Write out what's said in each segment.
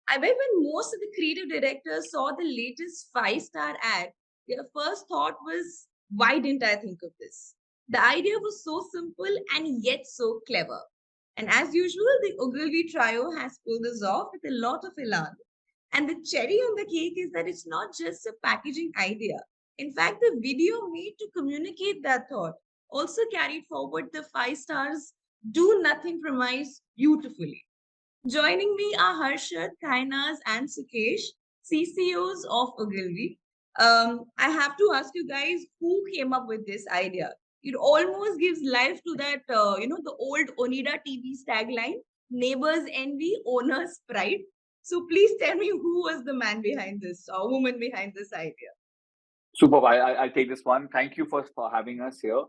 I bet when most of the creative directors saw the latest five-star ad, their first thought was, why didn't I think of this? The idea was so simple and yet so clever. And as usual, the Ogilvy trio has pulled this off with a lot of elan. And the cherry on the cake is that it's not just a packaging idea. In fact, the video made to communicate that thought also carried forward the five stars do nothing promise beautifully. Joining me are Harshad, Kainaz, and Sukesh, CCOs of Ogilvy. I have to ask you guys who came up with this idea. It almost gives life to that, the old Onida TV tagline: "Neighbors envy, owners pride." So please tell me who was the man behind this, or woman behind this idea. Super. I'll take this one. Thank you first for having us here.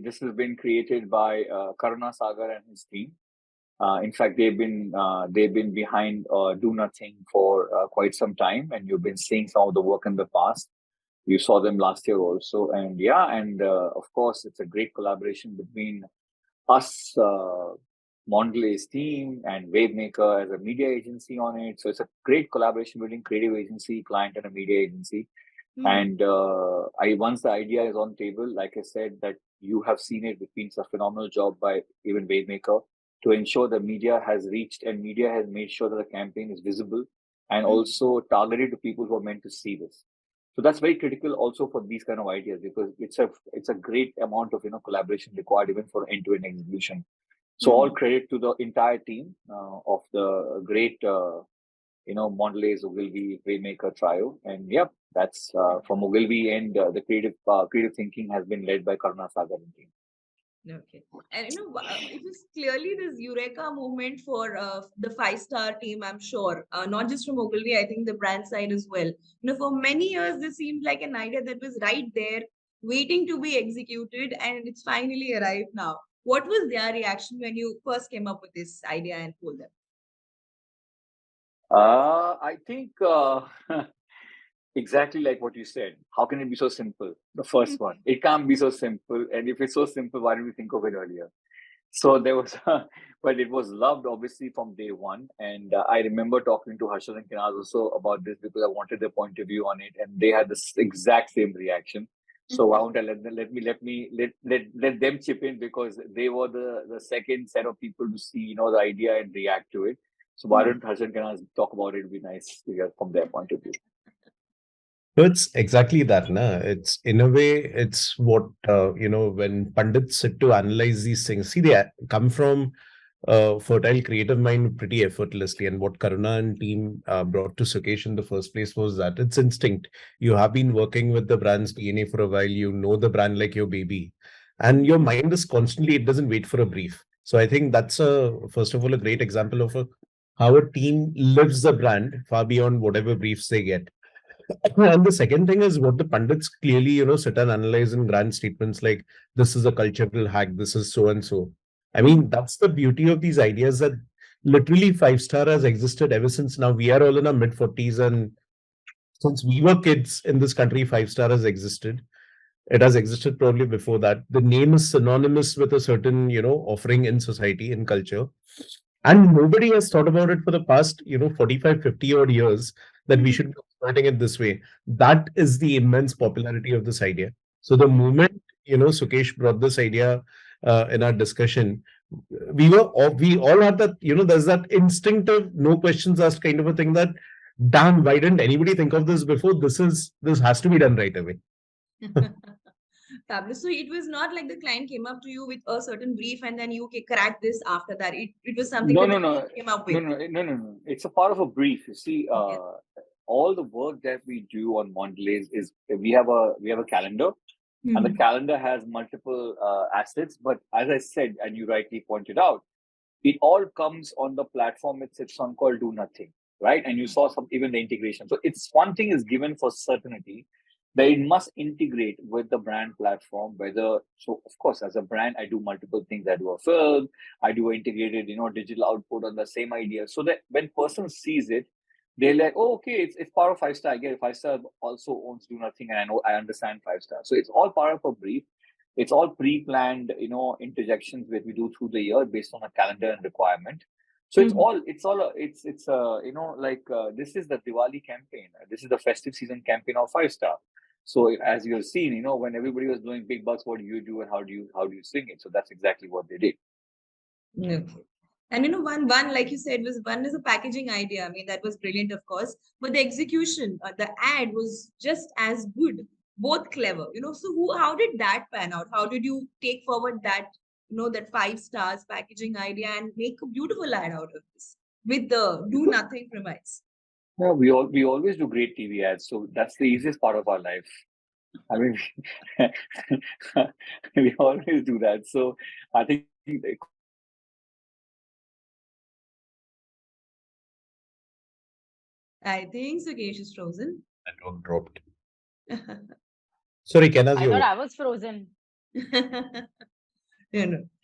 This has been created by Karuna Sagar and his team. In fact, they've been behind Do Nothing for quite some time, and you've been seeing some of the work in the past. You saw them last year also, and of course, it's a great collaboration between us, Mondelez team, and Wavemaker as a media agency on it. So it's a great collaboration between creative agency, client, and a media agency. And I once the idea is on table, like I said, that you have seen it, it's been a phenomenal job by even Wavemaker to ensure the media has reached and media has made sure that the campaign is visible and also targeted to people who are meant to see this. So that's very critical also for these kind of ideas, because it's a great amount of collaboration required even for end-to-end execution. So all credit to the entire team of the great Mondelez, Ogilvy, Waymaker trio. And yeah, that's from Ogilvy, and the creative thinking has been led by Karuna Sagar and team. Okay. And it was clearly this Eureka movement for the five-star team, I'm sure. Not just from Ogilvy, I think the brand side as well. For many years, this seemed like an idea that was right there, waiting to be executed, and it's finally arrived now. What was their reaction when you first came up with this idea and told them? I think exactly like what you said. How can it be so simple? The first one. It can't be so simple. And if it's so simple, why didn't we think of it earlier? So there was, but it was loved obviously from day one. And I remember talking to Harshad and Kainaz also about this because I wanted their point of view on it, and they had the exact same reaction. So I want to let them chip in, because they were the second set of people to see the idea and react to it. So why don't Harshad and Kainaz talk about it? It'd be nice to hear from their point of view. So it's exactly that, na. It's in a way, it's what when pundits sit to analyze these things. See, they come from fertile creative mind pretty effortlessly. And what Karuna and team brought to Sukesh in the first place was that it's instinct. You have been working with the brand's DNA for a while. You know the brand like your baby, and your mind is constantly. It doesn't wait for a brief. So I think that's first of all a great example of how a team lives the brand far beyond whatever briefs they get. And the second thing is what the pundits clearly, sit and analyze in grand statements like this is a cultural hack, this is so and so. I mean, that's the beauty of these ideas, that literally five-star has existed ever since. Now we are all in our mid-40s, and since we were kids in this country, five-star has existed. It has existed probably before that. The name is synonymous with a certain, offering in society, in culture. And nobody has thought about it for the past, 45, 50 odd years, that we should be exploiting it this way. That is the immense popularity of this idea. So the moment, Sukesh brought this idea in our discussion, we all had that, there's that instinctive, no questions asked kind of a thing, that, damn, why didn't anybody think of this before? This has to be done right away. Fabulous. So it was not like the client came up to you with a certain brief and then you cracked this after that. It was something that the client came up with. No. It's a part of a brief. You see, Okay. all the work that we do on Mondelez is we have a calendar, and the calendar has multiple assets. But as I said, and you rightly pointed out, it all comes on the platform it sits on called Do Nothing, right? And you saw even the integration. So it's one thing is given for certainty, that it must integrate with the brand platform. So of course, as a brand, I do multiple things. I do a film, I do integrated, digital output on the same idea. So that when person sees it, they're like, oh, okay, it's part of five star. I get it. Five star also owns Do Nothing, and I understand five star. So it's all part of a brief. It's all pre-planned, interjections that we do through the year based on a calendar and requirement. So this is the Diwali campaign. This is the festive season campaign of Five Star. So as you've seen, when everybody was doing big bucks, what do you do and how do you swing it? So that's exactly what they did. Okay. And one like you said was one is a packaging idea. I mean, that was brilliant, of course, but the execution, the ad was just as good, both clever. So how did that pan out? How did you take forward that that 5 stars packaging idea and make a beautiful ad out of this with the do nothing premise? Yeah, we always do great TV ads, so that's the easiest part of our life. I mean, we always do that. So I think I think Sukesh is frozen. That dog dropped. Sorry, Kainaz, I thought I was frozen.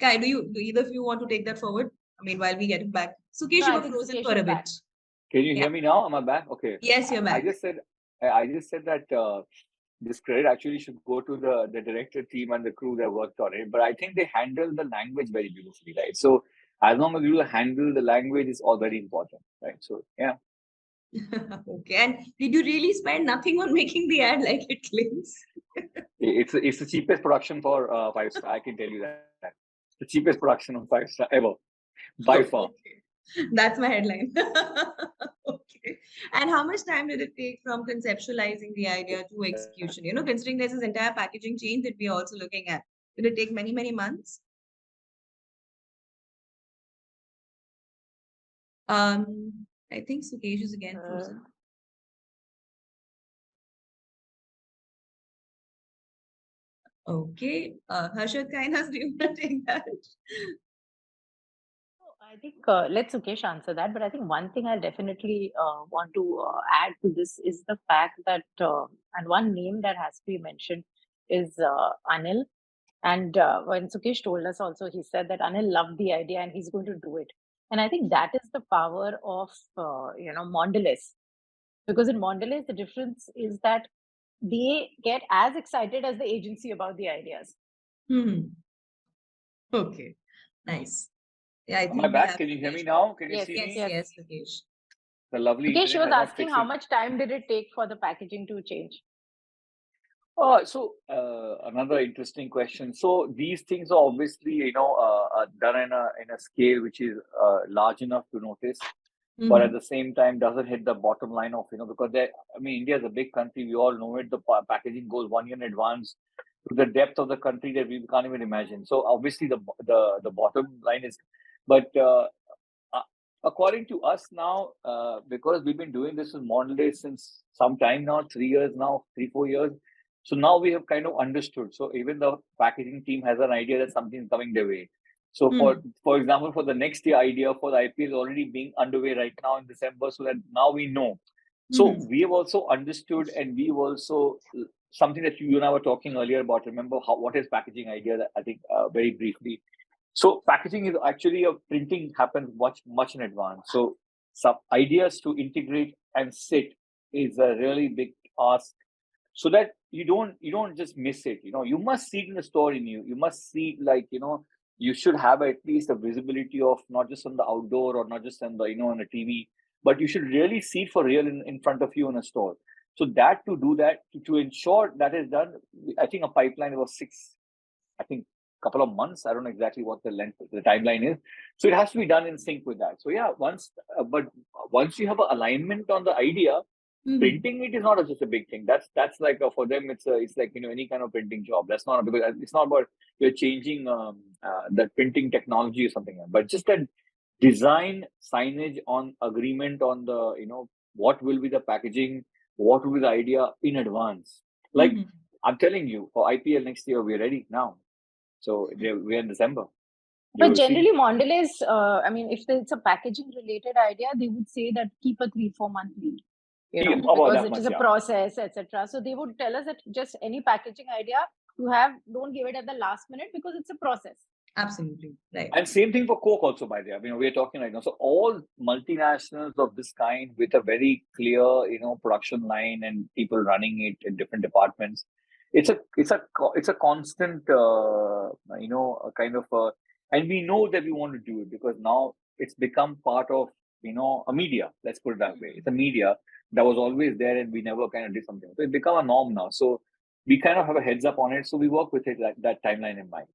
Kai, do either of you want to take that forward? I mean, while we get him back. Sukesh, No, you I were think frozen Sukesh for a is bit. back. Can you Yeah. hear me now? Am I back? Okay. Yes, you're back. I just said that this credit actually should go to the director team and the crew that worked on it. But I think they handled the language very beautifully, right? So as long as you handle the language, is all very important, right? So yeah. Okay. And did you really spend nothing on making the ad like it claims? It's the cheapest production for 5 Star. I can tell you that. The cheapest production of 5 Star ever, by far. Okay. That's my headline. Okay. And how much time did it take from conceptualizing the idea to execution? Considering there's this entire packaging chain that we're also looking at. Did it take many, many months? I think Sukesh is again frozen. Okay. Harshad, Kainaz, do you want to take that? I think let Sukesh answer that. But I think one thing I'll definitely want to add to this is the fact that, and one name that has to be mentioned is Anil. And when Sukesh told us also, he said that Anil loved the idea and he's going to do it. And I think that is the power of, Mondelez. Because in Mondelez, the difference is that they get as excited as the agency about the ideas. Okay. Nice. Yeah, I Am think I back? Can you hear me now? Can you Yes, see yes, me? yes. Yes, Sukesh. The lovely Sukesh, she internet was has not asking fixed how it. much time did it take for the packaging to change? So another interesting question. So these things are obviously, done in a scale which is large enough to notice, but at the same time doesn't hit the bottom line of, because India is a big country. We all know it. The packaging goes 1 year in advance to the depth of the country that we can't even imagine. So obviously the bottom line is, but according to us now, because we've been doing this with Mondelez since some time now, 3 years now, 3-4 years. So now we have kind of understood. So even the packaging team has an idea that something is coming their way. So for example, for the next year idea for the IPL is already being underway right now in December, so that now we know. So we have also understood, and we've also something that you and I were talking earlier about. Remember what is packaging idea? That I think very briefly. So packaging is actually printing happens much in advance. So some ideas to integrate and sit is a really big ask, so that you don't just miss it. You must see it in the store in you. You must see you should have at least a visibility of not just on the outdoor or not just on the on the TV, but you should really see it for real in front of you in a store. So that to do that to ensure that is done, I think a pipeline was 6, I think couple of months. I don't know exactly what the timeline is. So it has to be done in sync with that. So yeah, once you have an alignment on the idea, printing it is not just a big thing. That's like for them, it's like any kind of printing job. That's not because it's not about you're changing the printing technology or something, but just that design signage on agreement on the what will be the packaging, what will be the idea in advance. Like I'm telling you, for IPL next year, we're ready now. So we're in December. But generally, Mondelez, if it's a packaging related idea, they would say that keep a 3-4 month lead, because it is a process, etc. So they would tell us that just any packaging idea don't give it at the last minute because it's a process. Absolutely. Right. And same thing for Coke also, by the way. We're talking right now. So all multinationals of this kind with a very clear, production line and people running it in different departments. It's a constant, kind of, and we know that we want to do it because now it's become part of, a media. Let's put it that way. It's a media that was always there, and we never kind of did something. So it's become a norm now. So we kind of have a heads up on it. So we work with it like that timeline in mind.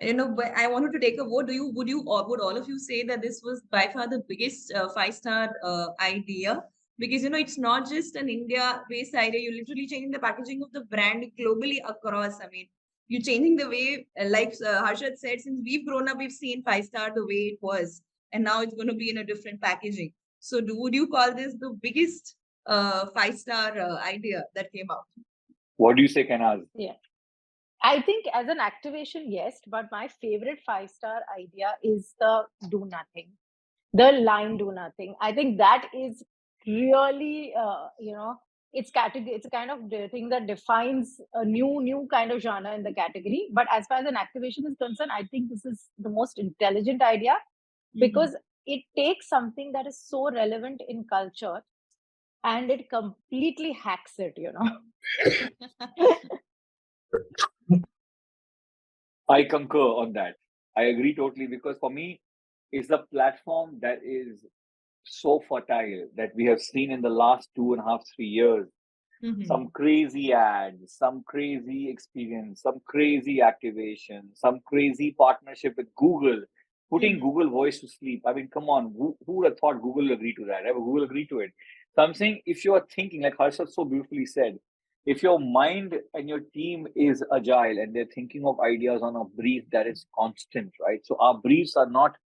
But I wanted to take a vote. Would all of you say that this was by far the biggest five-star idea? Because it's not just an India-based idea. You're literally changing the packaging of the brand globally across. I mean, you're changing the way, like Harshad said, since we've grown up, we've seen five-star the way it was, and now it's going to be in a different packaging. So, would you call this the biggest five-star idea that came out? What do you say, Kainaz? Yeah. I think as an activation, yes, but my favorite five-star idea is the do nothing, the line do nothing. I think that is really, it's a kind of thing that defines a new kind of genre in the category. But as far as an activation is concerned, I think this is the most intelligent idea because it takes something that is so relevant in culture and it completely hacks it, I concur on that. I agree totally, because for me, it's a platform that is so fertile that we have seen in the last 2.5, 3 years. Some crazy ads, some crazy experience, some crazy activation, some crazy partnership with Google, putting Google Voice to sleep. I mean, come on, who would have thought Google will agree to that? Right? Google agreed to it. So I'm saying, if you are thinking, like Harshad so beautifully said, if your mind and your team is agile and they're thinking of ideas on a brief that is constant, right? So our briefs are not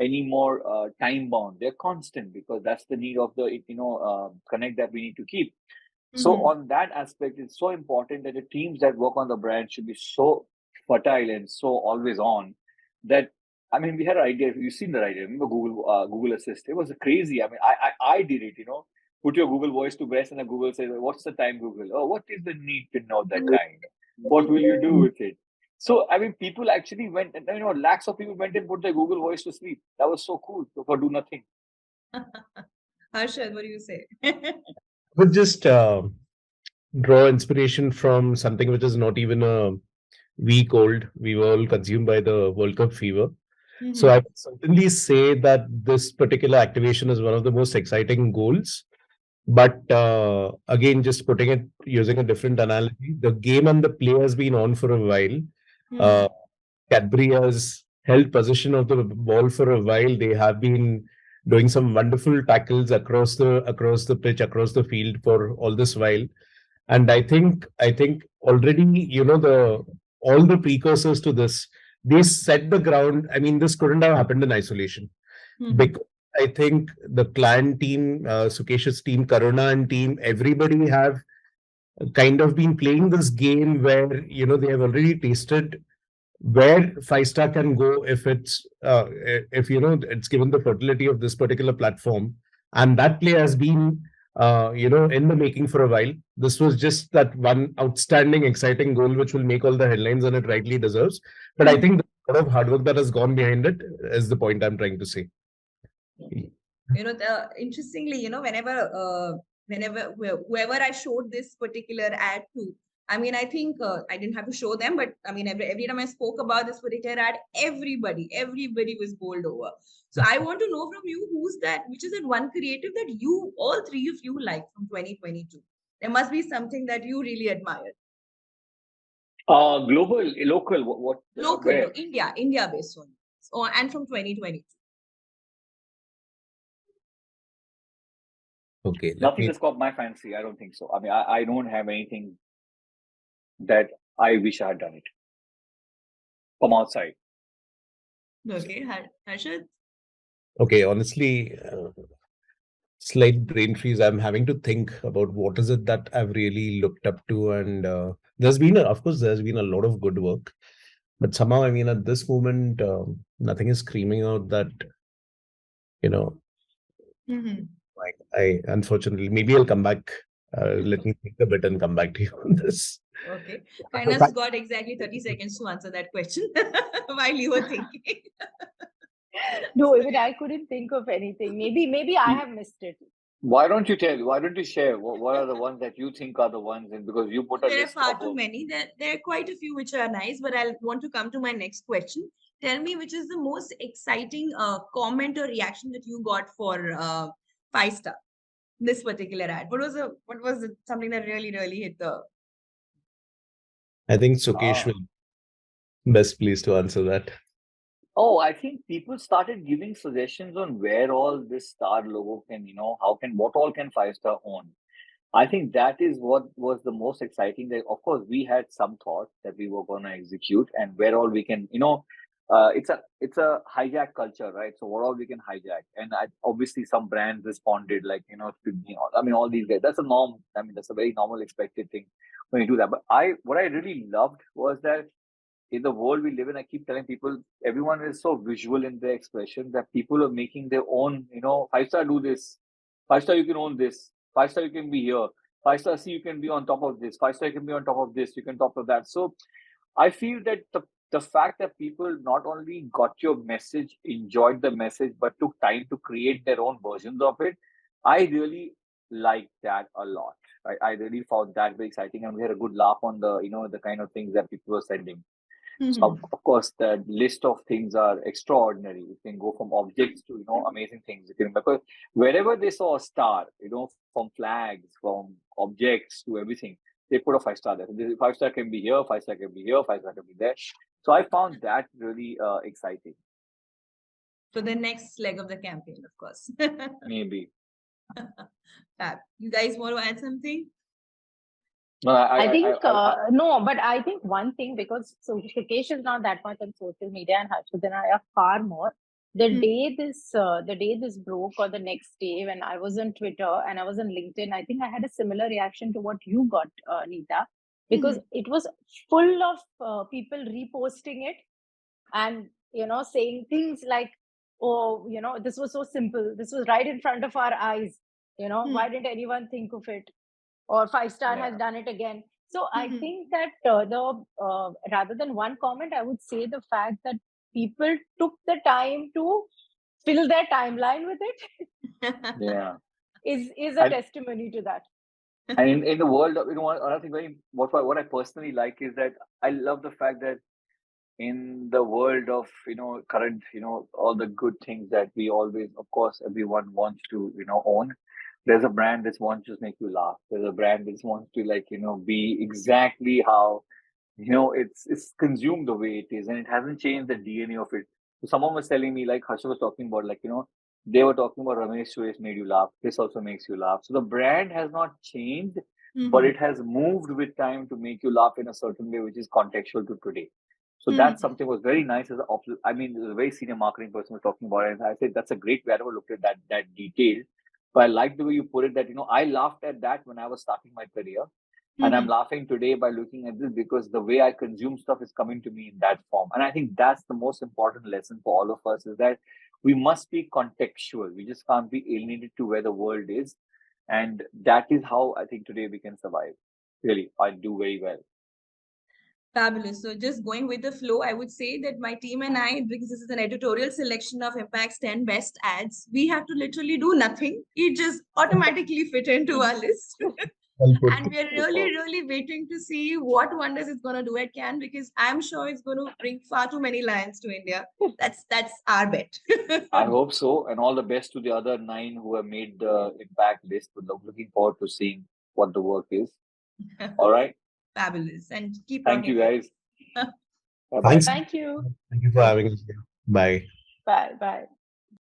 anymore time bound; they're constant, because that's the need of the connect that we need to keep. So on that aspect, it's so important that the teams that work on the brand should be so fertile and so always on that, I mean, we had an idea. You've seen the idea. Remember Google Assist? It was crazy. I mean, I did it. Put your Google Voice to rest, and then Google says, "What's the time, Google? Oh, what is the need to know that time? What will you do with it?" So I mean, people actually went, and lakhs of people went and put their Google Voice to sleep. That was so cool for do nothing. Harshad, what do you say? Would just draw inspiration from something which is not even a week old. We were all consumed by the World Cup fever. So I would certainly say that this particular activation is one of the most exciting goals. But again, just putting it using a different analogy, the game and the play has been on for a while. Cadbury has held possession of the ball for a while. They have been doing some wonderful tackles across the pitch, across the field for all this while. And I think already, all the precursors to this, they set the ground. I mean, this couldn't have happened in isolation. Because I think the client team, Sukesh's team, Karuna and team, everybody have kind of been playing this game where, they have already tasted where five-star can go if it's it's given the fertility of this particular platform. And that play has been in the making for a while. This was just that one outstanding, exciting goal which will make all the headlines, and it rightly deserves. But I think the lot of hard work that has gone behind it is the point I'm trying to say. Interestingly, whenever whoever I showed this particular ad to, I mean, I think I didn't have to show them, but I mean, every time I spoke about this particular ad, everybody was bowled over. So I want to know from you, which is that one creative that all three of you like from 2022? There must be something that you really admire. Global, local, what? Local, no, India based one. And from 2022. Okay. Nothing has caught my fancy. I don't think so. I mean, I don't have anything that I wish I had done it from outside. Okay, Harshad? Okay, honestly, slight brain freeze. I'm having to think about what is it that I've really looked up to. And of course, there's been a lot of good work. But somehow, I mean, at this moment, nothing is screaming out that, I unfortunately, maybe I'll come back. Let me think a bit and come back to you on this. Okay. Kainaz got exactly 30 seconds to answer that question while you were thinking. No, even I couldn't think of anything. Maybe I have missed it. Why don't you tell? Why don't you share? What are the ones that you think are the ones? And because you put a There are list far of too many. There are quite a few which are nice, but I'll want to come to my next question. tell me which is the most exciting comment or reaction that you got for 5 star, this particular ad. What was it, something that really, really hit the... I think Sukesh Ah. will best pleased to answer that. Oh, I think people started giving suggestions on where all this star logo can, what all can 5 star own. I think that is what was the most exciting. That of course we had some thought that we were going to execute, and where all we can, it's a hijack culture, right? So what all we can hijack, and obviously some brands responded like, I mean, all these guys. That's a norm. I mean, that's a very normal expected thing when you do that. But what I really loved was that in the world we live in, I keep telling people, everyone is so visual in their expression that people are making their own, 5 star do this, 5 star you can own this, 5 star you can be here, 5 star see you can be on top of this, 5 star you can be on top of this, you can top of that. So I feel that the fact that people not only got your message, enjoyed the message, but took time to create their own versions of it, I really liked that a lot. I really found that very exciting, and we had a good laugh on the kind of things that people were sending. So of course, the list of things are extraordinary. You can go from objects to amazing things. You can, because wherever they saw a star, from flags, from objects to everything, they put a 5 star there. 5 star can be here, 5 star can be here, 5 star can be there. So I found that really exciting. So the next leg of the campaign, of course. Maybe. Fab. You guys want to add something? No, I think no, but I think one thing, because Sukesh is not that much on social media and Harshad and I are far more. The day this broke, or the next day when I was on Twitter and I was on LinkedIn, I think I had a similar reaction to what you got, Neeta, because it was full of people reposting it and saying things like, oh, this was so simple, this was right in front of our eyes, why didn't anyone think of it? Or 5 star has done it again. So I think that rather than one comment, I would say the fact that people took the time to fill their timeline with it is a testimony to that. And in the world of, another thing what I personally like is that I love the fact that in the world of current all the good things that we always, of course, everyone wants to own. There's a brand that wants to just make you laugh. There's a brand that wants to be exactly how it's consumed the way it is, and it hasn't changed the DNA of it. So someone was telling me, like Harsha was talking about, they were talking about Ramesh Suresh made you laugh. This also makes you laugh. So the brand has not changed, but it has moved with time to make you laugh in a certain way, which is contextual to today. So that's something was very nice. As a very senior marketing person was talking about it, and I said that's a great way. I never looked at that detail, but I like the way you put it. That I laughed at that when I was starting my career, and I'm laughing today by looking at this because the way I consume stuff is coming to me in that form. And I think that's the most important lesson for all of us, is that we must be contextual. We just can't be alienated to where the world is, and that is how I think today we can survive. Really, I do very well. Fabulous. So just going with the flow, I would say that my team and I, because this is an editorial selection of Impact's 10 best ads, we have to literally do nothing. It just automatically fit into our list. And we are really, really waiting to see what wonders it's going to do at Cannes, because I'm sure it's going to bring far too many lions to India. That's our bet. I hope so. And all the best to the other 9 who have made the Impact list. We're looking forward to seeing what the work is. All right. Fabulous. And keep Thank you, guys. Bye-bye. Thanks. Thank you. Thank you for having us here. Bye. Bye.